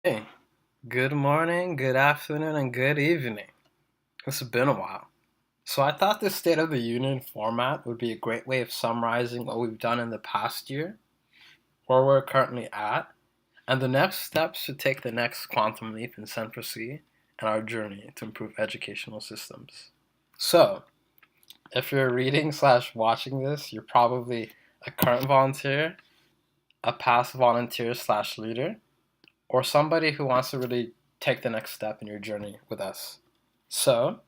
Hey, good morning, good afternoon, and good evening. It's been a while. So I thought this State of the Union format would be a great way of summarizing what we've done in the past year, where we're currently at, and the next steps to take the next quantum leap in SENDforC and our journey to improve educational systems. So, if you're reading slash watching this, you're probably a current volunteer, a past volunteer slash leader, or somebody who wants to really take the next step in your journey with us. So,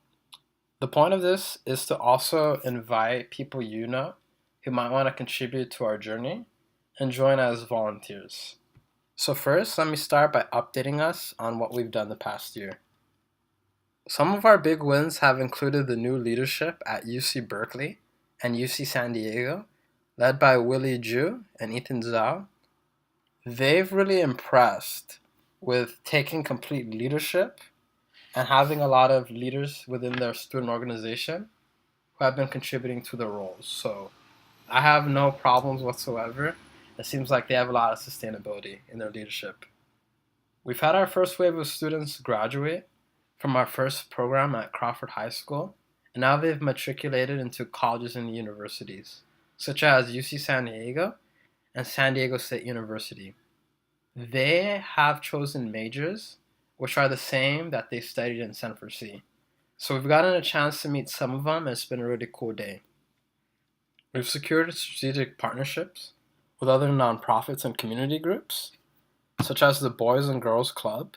the point of this is to also invite people you know who might want to contribute to our journey and join as volunteers. So, first, let me start by updating us on what we've done the past year. Some of our big wins have included the new leadership at UC Berkeley and UC San Diego, led by Willie Ju and Ethan Zhao. They've really impressed with taking complete leadership and having a lot of leaders within their student organization who have been contributing to the roles. So I have no problems whatsoever. It seems like they have a lot of sustainability in their leadership. We've had our first wave of students graduate from our first program at Crawford High School, and now they've matriculated into colleges and universities, such as UC San Diego and San Diego State University. They have chosen majors which are the same that they studied in SENDforC. So we've gotten a chance to meet some of them, and it's been a really cool day. We've secured strategic partnerships with other nonprofits and community groups, such as the Boys and Girls Club,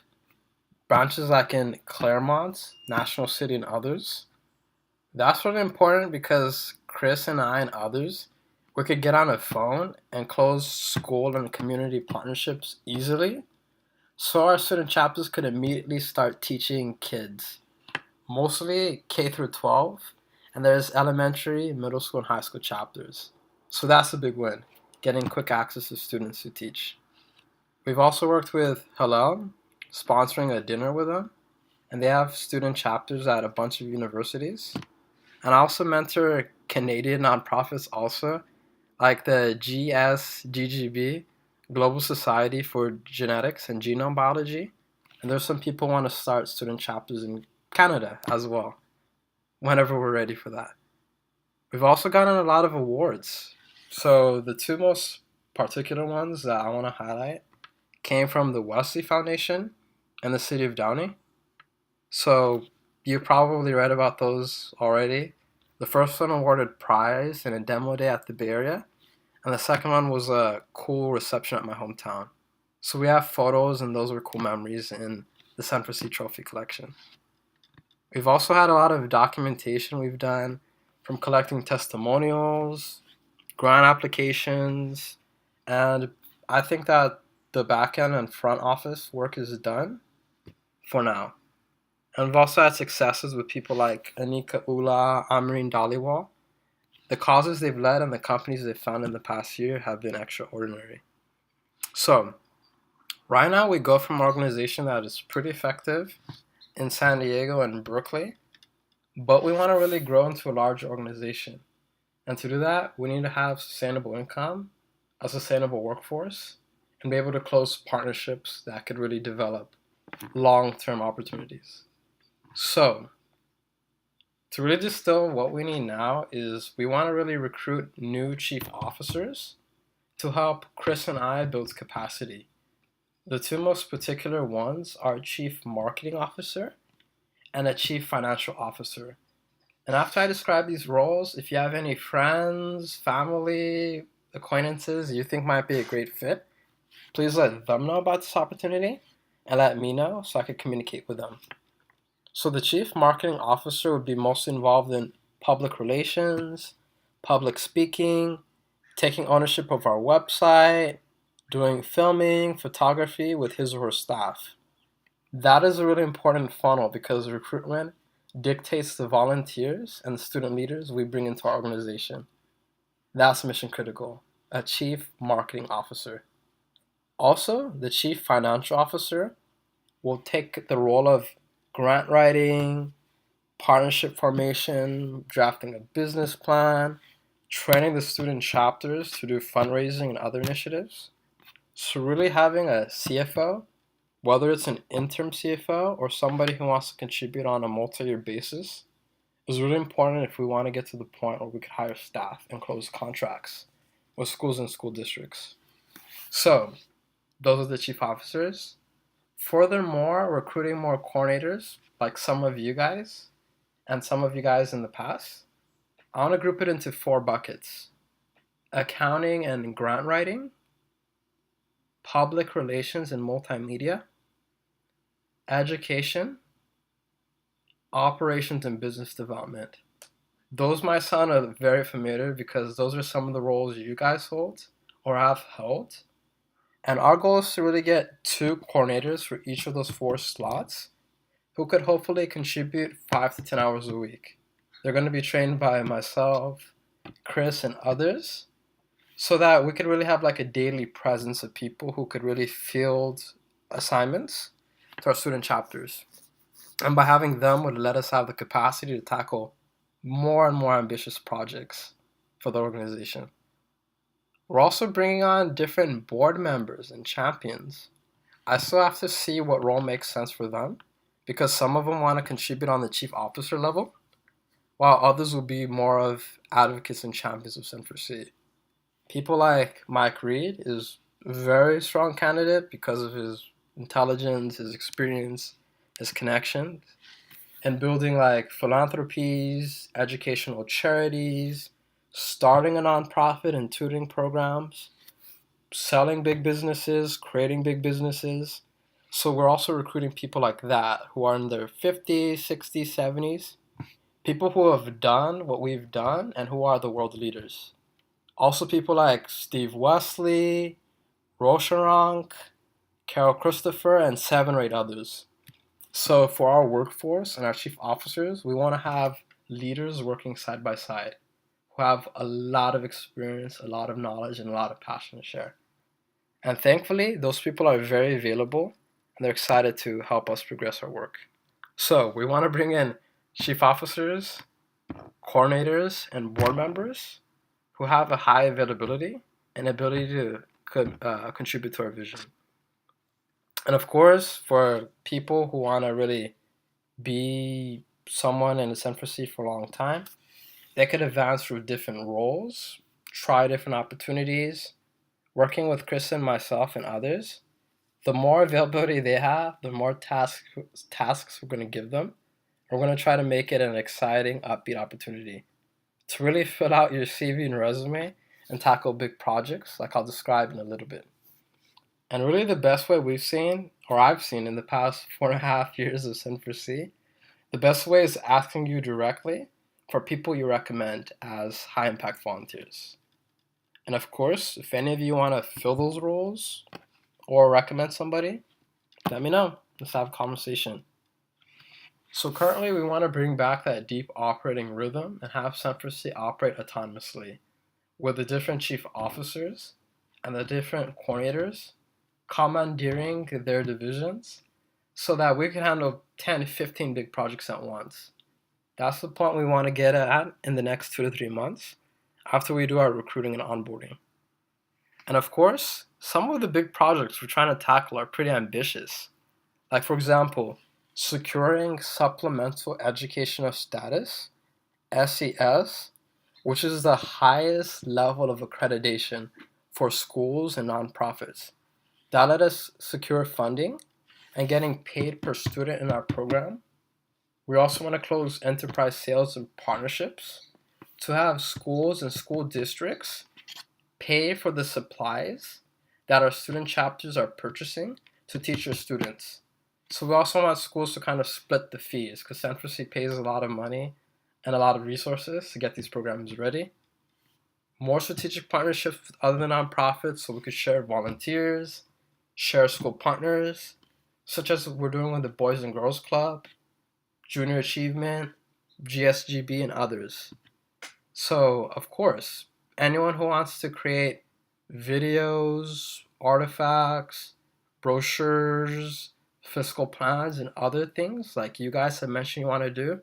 branches like in Claremont, National City, and others. That's really important because Chris and I and others, we could get on a phone and close school and community partnerships easily, so our student chapters could immediately start teaching kids, mostly K through 12, and there's elementary, middle school, and high school chapters. So that's a big win, getting quick access to students to teach. We've also worked with Hillel, sponsoring a dinner with them, and they have student chapters at a bunch of universities. And I also mentor Canadian nonprofits also, like the GSGGB, Global Society for Genetics and Genome Biology. And there's some people who want to start student chapters in Canada as well, whenever we're ready for that. We've also gotten a lot of awards. So the two most particular ones that I want to highlight came from the Wesley Foundation and the City of Downey. So you probably read about those already. The first one awarded prize in a demo day at the Bay Area, and the second one was a cool reception at my hometown. So we have photos, and those were cool memories in the SENDforC trophy collection. We've also had a lot of documentation we've done, from collecting testimonials, grant applications, and I think that the back end and front office work is done for now. And we've also had successes with people like Anika Ula, Amreen Dhaliwal. The causes they've led and the companies they've found in the past year have been extraordinary. So, right now we go from an organization that is pretty effective in San Diego and Berkeley, but we want to really grow into a larger organization. And to do that, we need to have sustainable income, a sustainable workforce, and be able to close partnerships that could really develop long-term opportunities. So, to really distill what we need now is we want to really recruit new chief officers to help Chris and I build capacity. The two most particular ones are chief marketing officer and a chief financial officer. And after I describe these roles, if you have any friends, family, acquaintances you think might be a great fit, please let them know about this opportunity and let me know so I can communicate with them. So the chief marketing officer would be mostly involved in public relations, public speaking, taking ownership of our website, doing filming, photography with his or her staff. That is a really important funnel because recruitment dictates the volunteers and the student leaders we bring into our organization. That's mission critical, a chief marketing officer. Also, the chief financial officer will take the role of grant writing, partnership formation, drafting a business plan, training the student chapters to do fundraising and other initiatives. So really having a CFO whether it's an interim CFO or somebody who wants to contribute on a multi-year basis, is really important if we want to get to the point where we could hire staff and close contracts with schools and school districts. So, those are the chief officers. Furthermore, recruiting more coordinators, like some of you guys and some of you guys in the past. I want to group it into 4 buckets: accounting and grant writing, public relations and multimedia, education, operations and business development. Those might sound very familiar because those are some of the roles you guys hold or have held. And our goal is to really get 2 coordinators for each of those 4 slots who could hopefully contribute 5 to 10 hours a week. They're going to be trained by myself, Chris, and others, so that we could really have like a daily presence of people who could really field assignments to our student chapters. And by having them would let us have the capacity to tackle more and more ambitious projects for the organization. We're also bringing on different board members and champions. I still have to see what role makes sense for them, because some of them want to contribute on the chief officer level, while others will be more of advocates and champions of SENDforC. People like Mike Reed is a very strong candidate because of his intelligence, his experience, his connections, and building like philanthropies, educational charities, starting a nonprofit and tutoring programs, selling big businesses, creating big businesses. So we're also recruiting people like that who are in their 50s, 60s, 70s, people who have done what we've done and who are the world leaders. Also people like Steve Wesley, Rosharank, Carol Christopher, and 7 or 8 others. So for our workforce and our chief officers, we want to have leaders working side by side who have a lot of experience, a lot of knowledge, and a lot of passion to share. And thankfully, those people are very available and they're excited to help us progress our work. So we want to bring in chief officers, coordinators, and board members who have a high availability and ability to contribute to our vision. And of course, for people who want to really be someone in the SENDforC for a long time, they could advance through different roles, try different opportunities, working with Chris and myself and others. The more availability they have, the more tasks we're going to give them. We're going to try to make it an exciting, upbeat opportunity to really fill out your CV and resume and tackle big projects like I'll describe in a little bit. And really the best way we've seen, or I've seen in the past 4.5 years of SENDforC, the best way is asking you directly for people you recommend as high impact volunteers. And of course, if any of you want to fill those roles or recommend somebody, let me know. Let's have a conversation. So currently we want to bring back that deep operating rhythm and have SENDforC operate autonomously with the different chief officers and the different coordinators commandeering their divisions so that we can handle 10 to 15 big projects at once. That's the point we want to get at in the next 2 to 3 months after we do our recruiting and onboarding. And of course, some of the big projects we're trying to tackle are pretty ambitious. Like for example, securing supplemental educational status, SES, which is the highest level of accreditation for schools and nonprofits. That let us secure funding and getting paid per student in our program. We also want to close enterprise sales and partnerships to have schools and school districts pay for the supplies that our student chapters are purchasing to teach their students. So we also want schools to kind of split the fees because SENDforC pays a lot of money and a lot of resources to get these programs ready. More strategic partnerships with other nonprofits so we could share volunteers, share school partners, such as we're doing with the Boys and Girls Club, Junior Achievement, GSGB, and others. So, of course, anyone who wants to create videos, artifacts, brochures, fiscal plans, and other things like you guys have mentioned you want to do,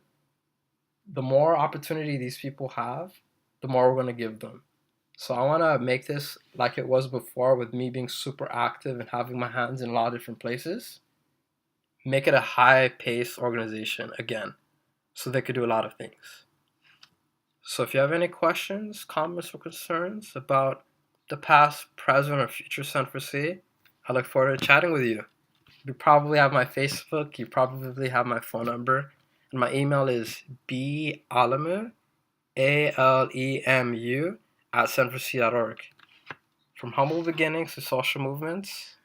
the more opportunity these people have, the more we're going to give them. So I want to make this like it was before with me being super active and having my hands in a lot of different places. make it a high-paced organization again, so they could do a lot of things. So if you have any questions, comments, or concerns about the past, present, or future SENDforC, I look forward to chatting with you. You probably have my Facebook, you probably have my phone number, and my email is balemu, ALEMU, @SENDforC.org. From humble beginnings to social movements,